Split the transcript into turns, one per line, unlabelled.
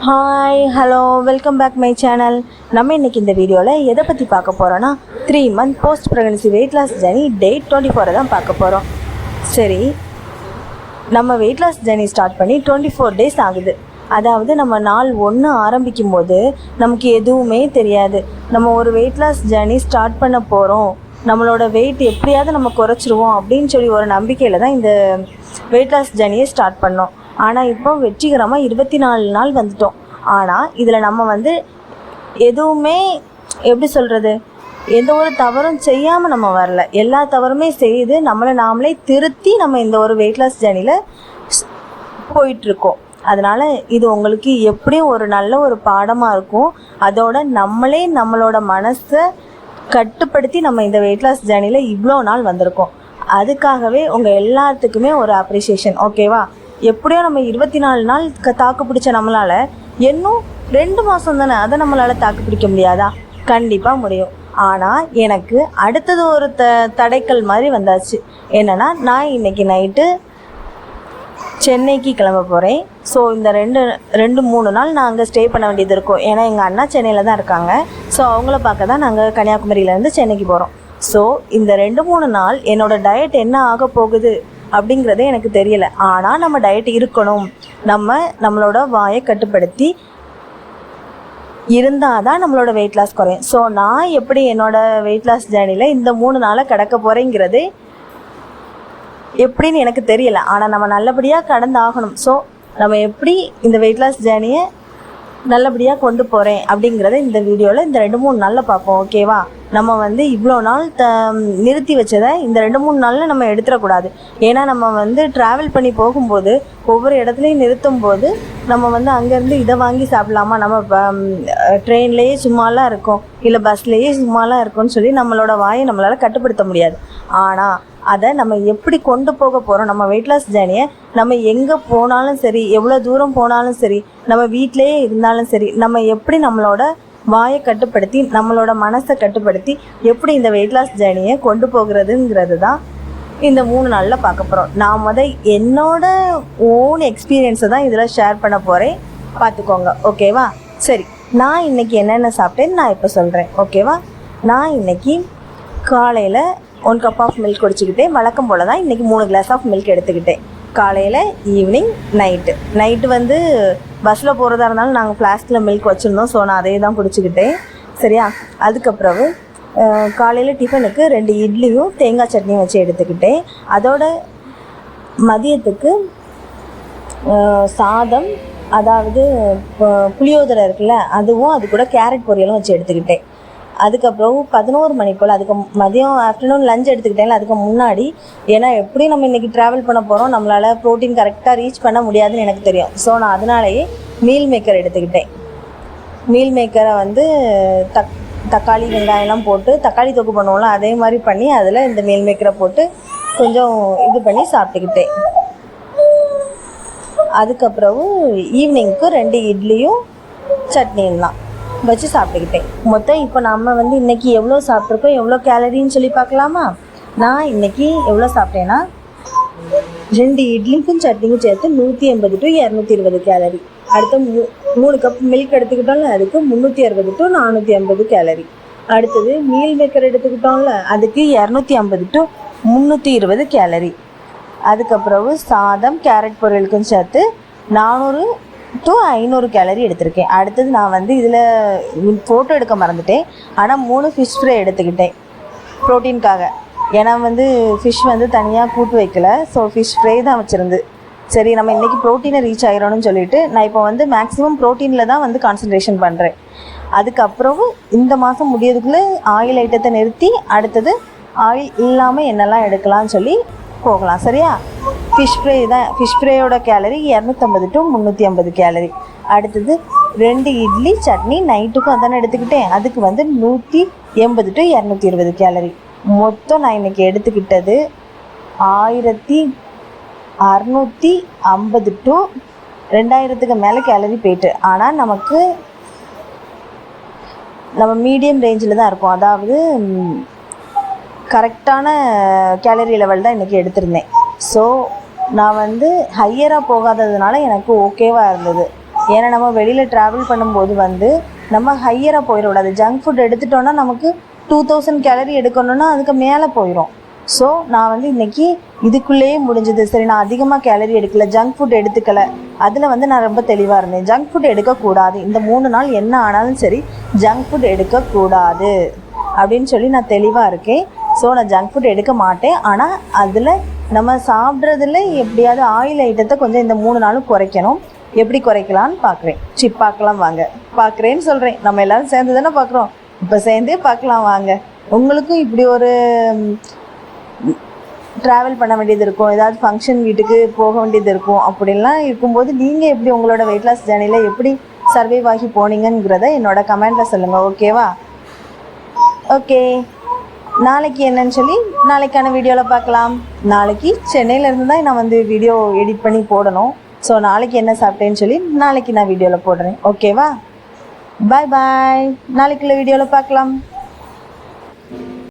Hi hello welcome back my channel. நம்ம இன்றைக்கி இந்த வீடியோவில் எதை பற்றி பார்க்க போகிறோன்னா 3 month post pregnancy weight loss journey day 24 தான் பார்க்க போகிறோம். சரி, நம்ம வெயிட் லாஸ் ஜர்னி ஸ்டார்ட் பண்ணி 24 days ஆகுது. அதாவது நம்ம நாள் 1 ஆரம்பிக்கும் போது நமக்கு எதுவுமே தெரியாது. நம்ம ஒரு வெயிட் லாஸ் ஜர்னி ஸ்டார்ட் பண்ண போகிறோம், நம்மளோட வெயிட் எப்படியாவது நம்ம குறைச்சிருவோம் அப்படின்னு சொல்லி ஒரு நம்பிக்கையில் தான் இந்த வெயிட் லாஸ் ஜர்னியை ஸ்டார்ட் பண்ணோம். ஆனால் இப்போ வெற்றிகரமாக 24 நாள் வந்துட்டோம். ஆனால் இதில் நம்ம எதுவுமே எப்படி சொல்கிறது, எந்த ஒரு தவறும் செய்யாமல் நம்ம வரல. எல்லா தவறுமே செய்து நம்மளை நாமளே திருத்தி நம்ம இந்த ஒரு வெயிட் லாஸ் ஜர்னியில் போயிட்டுருக்கோம். அதனால் இது உங்களுக்கு எப்படியும் ஒரு நல்ல ஒரு பாடமாக இருக்கும். அதோட நம்மளே நம்மளோட மனசை கட்டுப்படுத்தி நம்ம இந்த வெயிட் லாஸ் ஜர்னியில் இவ்வளோ நாள் வந்திருக்கோம். அதுக்காகவே உங்கள் எல்லாத்துக்குமே ஒரு அப்ரிஷியேஷன். ஓகேவா? எப்படியோ நம்ம 24 நாள் தாக்கு பிடிச்ச நம்மளால் இன்னும் 2 மாதம் தானே, அதை நம்மளால் தாக்கு பிடிக்க முடியாதா? கண்டிப்பாக முடியும். ஆனால் எனக்கு அடுத்தது ஒரு தடைக்கல் மாதிரி வந்தாச்சு. என்னென்னா, நான் இன்றைக்கி நைட்டு சென்னைக்கு கிளம்ப போகிறேன். ஸோ இந்த 2-3 நாள் நான் அங்கே ஸ்டே பண்ண வேண்டியது இருக்கும். ஏன்னா எங்கள் அண்ணா சென்னையில் தான் இருக்காங்க. ஸோ அவங்கள பார்க்க தான் நாங்கள் கன்னியாகுமரியிலேருந்து சென்னைக்கு போகிறோம். ஸோ இந்த 2-3 நாள் என்னோடய டயட் என்ன ஆக போகுது அப்படிங்கிறதே எனக்கு தெரியலை. ஆனால் நம்ம டயட் இருக்கணும், நம்மளோட வாயை கட்டுப்படுத்தி இருந்தால் தான் நம்மளோட வெயிட் லாஸ் குறையும். ஸோ நான் எப்படி என்னோடய வெயிட் லாஸ் ஜேர்னியில் இந்த 3 நாளை கடக்க போகிறேங்கிறது எப்படின்னு எனக்கு தெரியலை. ஆனால் நம்ம நல்லபடியாக கடந்தாகணும். ஸோ நம்ம எப்படி இந்த வெயிட் லாஸ் ஜேர்னியை நல்லபடியாக கொண்டு போகிறேன் அப்படிங்கிறத இந்த வீடியோவில் இந்த 2-3 நாளில் பார்ப்போம். ஓகேவா? நம்ம இவ்வளோ நாள் நிறுத்தி வச்சதை இந்த 2-3 நாளில் நம்ம எடுத்துடக்கூடாது. ஏன்னா நம்ம ட்ராவல் பண்ணி போகும்போது ஒவ்வொரு இடத்துலையும் நிறுத்தும் போது நம்ம அங்கேருந்து இதை வாங்கி சாப்பிட்லாமா, நம்ம ட்ரெயின்லேயே சும்மாலாம் இருக்கோம், இல்லை பஸ்லேயே சும்மாலாம் இருக்கோம்னு சொல்லி நம்மளோட வாயை நம்மளால் கட்டுப்படுத்த முடியாது. ஆனால் அதை நம்ம எப்படி கொண்டு போக போகிறோம், நம்ம வெயிட் லாஸ் ஜேர்னியை நம்ம எங்கே போனாலும் சரி, எவ்வளோ தூரம் போனாலும் சரி, நம்ம வீட்டிலேயே இருந்தாலும் சரி, நம்ம எப்படி நம்மளோட வாயை கட்டுப்படுத்தி நம்மளோட மனசை கட்டுப்படுத்தி எப்படி இந்த வெயிட் லாஸ் ஜேர்னியை கொண்டு போகிறதுங்கிறது தான் இந்த 3 நாளில் பார்க்க போகிறோம். நான் என்னோட ஓன் எக்ஸ்பீரியன்ஸை தான் இதில் ஷேர் பண்ண போகிறேன். பார்த்துக்கோங்க. ஓகேவா? சரி, நான் இன்றைக்கி என்னென்ன சாப்பிட்டேன்னு நான் இப்போ சொல்கிறேன். ஓகேவா? நான் இன்றைக்கி காலையில் 1 cup ஆஃப் மில்க் குடிச்சிக்கிட்டேன். வழக்கம் போல் தான் இன்றைக்கி 3 glass ஆஃப் மில்க் எடுத்துக்கிட்டேன். காலையில், ஈவினிங், நைட்டு பஸ்ஸில் போகிறதா இருந்தாலும் நாங்கள் ஃப்ளாஸ்கில் மில்க் வச்சுருந்தோம். ஸோ நான் அதே தான் குடிச்சிக்கிட்டேன். சரியா? அதுக்கப்புறம் காலையில் டிஃபனுக்கு 2 இட்லியும் தேங்காய் சட்னியும் வச்சு எடுத்துக்கிட்டேன். அதோட மதியத்துக்கு சாதம், அதாவது புளியோதரை இருக்குல்ல, அதுவும் அது கூட கேரட் பொரியலும் வச்சு எடுத்துக்கிட்டேன். அதுக்கப்புறம் 11 மணி போல், அதுக்கு மதியம் ஆஃப்டர்நூன் லஞ்ச் எடுத்துக்கிட்டேன்ல, அதுக்கு முன்னாடி, ஏன்னா எப்படி நம்ம இன்றைக்கி ட்ராவல் பண்ண போகிறோம், நம்மளால் ப்ரோட்டீன் கரெக்டாக ரீச் பண்ண முடியாதுன்னு எனக்கு தெரியும். ஸோ நான் அதனாலேயே மீல் மேக்கர் எடுத்துக்கிட்டேன். மீல் மேக்கரை தக்காளி வெங்காயம்லாம் போட்டு தக்காளி தொக்கு பண்ணுவோம்ல, அதே மாதிரி பண்ணி அதில் இந்த மீல் மேக்கரை போட்டு கொஞ்சம் இது பண்ணி சாப்பிட்டுக்கிட்டேன். அதுக்கப்புறம் ஈவினிங்க்கு 2 இட்லியும் சட்னியும் தான் வச்சு சாப்பிட்டுக்கிட்டேன். மொத்தம் இப்போ நம்ம இன்றைக்கி எவ்வளோ சாப்பிட்ருக்கோம், எவ்வளோ கேலரின்னு சொல்லி பார்க்கலாமா? நான் இன்றைக்கி எவ்வளோ சாப்பிட்டேன்னா, 2 இட்லிக்கும் சட்னிக்கும் சேர்த்து 180 to 220 கேலரி. அடுத்து 3 கப் மில்க் எடுத்துக்கிட்டோம்ல, அதுக்கு 360 to 450 கேலரி. அடுத்தது மீல் மேக்கர் எடுத்துக்கிட்டோம்ல, அதுக்கு 250 to 320 கேலரி. அதுக்கப்புறம் சாதம் கேரட் பொரியலுக்கும் சேர்த்து 400 to 500 கேலரி எடுத்திருக்கேன். அடுத்தது நான் இதில் ஃபோட்டோ எடுக்க மறந்துட்டேன். ஆனால் 3 ஃபிஷ் ஃப்ரை எடுத்துக்கிட்டேன் ப்ரோட்டீனுக்காக. ஏன்னா ஃபிஷ் தனியாக கூட்டு வைக்கல. ஸோ ஃபிஷ் ஃப்ரை தான் வச்சுருந்து. சரி, நம்ம இன்றைக்கி ப்ரோட்டீனை ரீச் ஆகிடணும்னு சொல்லிவிட்டு நான் இப்போ மேக்ஸிமம் ப்ரோட்டீனில் தான் கான்சன்ட்ரேஷன் பண்ணுறேன். அதுக்கப்புறம் இந்த மாதம் முடியறதுக்குள்ளே ஆயில் ஐட்டத்தை நிறுத்தி அடுத்தது ஆயில் இல்லாமல் என்னெல்லாம் எடுக்கலாம்னு சொல்லி போகலாம். சரியா? ஃபிஷ் ஃப்ரையோட கேலரி 250 to 350 கேலரி. அடுத்தது 2 இட்லி சட்னி, நைட்டுக்கும் அதானே எடுத்துக்கிட்டேன். அதுக்கு 180 to 220 கேலரி. மொத்தம் நான் இன்றைக்கி எடுத்துக்கிட்டது 1650 to 2000க்கு மேலே கேலரி போயிட்டு. ஆனால் நம்ம மீடியம் ரேஞ்சில் தான் இருக்கும். அதாவது கரெக்டான கேலரி லெவல் தான் இன்றைக்கி எடுத்திருந்தேன். ஸோ நான் ஹையராக போகாததுனால எனக்கு ஓகேவாக இருந்தது. ஏன்னா நம்ம வெளியில் ட்ராவல் பண்ணும்போது வந்து நம்ம ஹையராக போயிடக்கூடாது. ஜங்க் ஃபுட் எடுத்துட்டோன்னா நமக்கு 2000 கேலரி எடுக்கணும்னா அதுக்கு மேலே போயிடும். ஸோ நான் வந்து இன்றைக்கி இதுக்குள்ளேயே முடிஞ்சது. சரி, நான் அதிகமாக கேலரி எடுக்கலை, ஜங்க் ஃபுட் எடுத்துக்கலை, அதில் வந்து நான் ரொம்ப தெளிவாக இருந்தேன். ஜங்க் ஃபுட் எடுக்கக்கூடாது, இந்த 3 நாள் என்ன ஆனாலும் சரி ஜங்க் ஃபுட் எடுக்கக்கூடாது அப்படின்னு சொல்லி நான் தெளிவாக இருக்கேன். ஸோ நான் ஜங்க் ஃபுட் எடுக்க மாட்டேன். ஆனால் அதில் நம்ம சாப்பிட்றதுல எப்படியாவது ஆயில் ஐட்டத்தை கொஞ்சம் இந்த 3 நாளும் குறைக்கணும். எப்படி குறைக்கலான்னு பார்க்குறேன். பார்க்கலாம் வாங்க. பார்க்குறேன்னு சொல்கிறேன், நம்ம எல்லோரும் சேர்ந்து தானே பார்க்குறோம். இப்போ சேர்ந்தே பார்க்கலாம் வாங்க. உங்களுக்கும் இப்படி ஒரு ட்ராவல் பண்ண வேண்டியது இருக்கும், ஏதாவது ஃபங்க்ஷன் வீட்டுக்கு போக வேண்டியது இருக்கும், அப்படின்லாம் இருக்கும்போது நீங்கள் எப்படி உங்களோட வெயிட் லாஸ் ஜேர்னியில் எப்படி சர்வைவ் ஆகி போனீங்கிறத என்னோட கமெண்ட்டில் சொல்லுங்கள். ஓகேவா? ஓகே, நாளைக்கு என்னன்னு சொல்லி நாளைக்கான வீடியோவில் பார்க்கலாம். நாளைக்கு சென்னையிலேருந்து தான் நான் வந்து வீடியோ எடிட் பண்ணி போடணும். ஸோ நாளைக்கு என்ன சாப்பிட்டேன்னு சொல்லி நாளைக்கு நான் வீடியோவில் போடுறேன். ஓகேவா? பாய் பாய். நாளைக்குள்ள வீடியோவில் பார்க்கலாம்.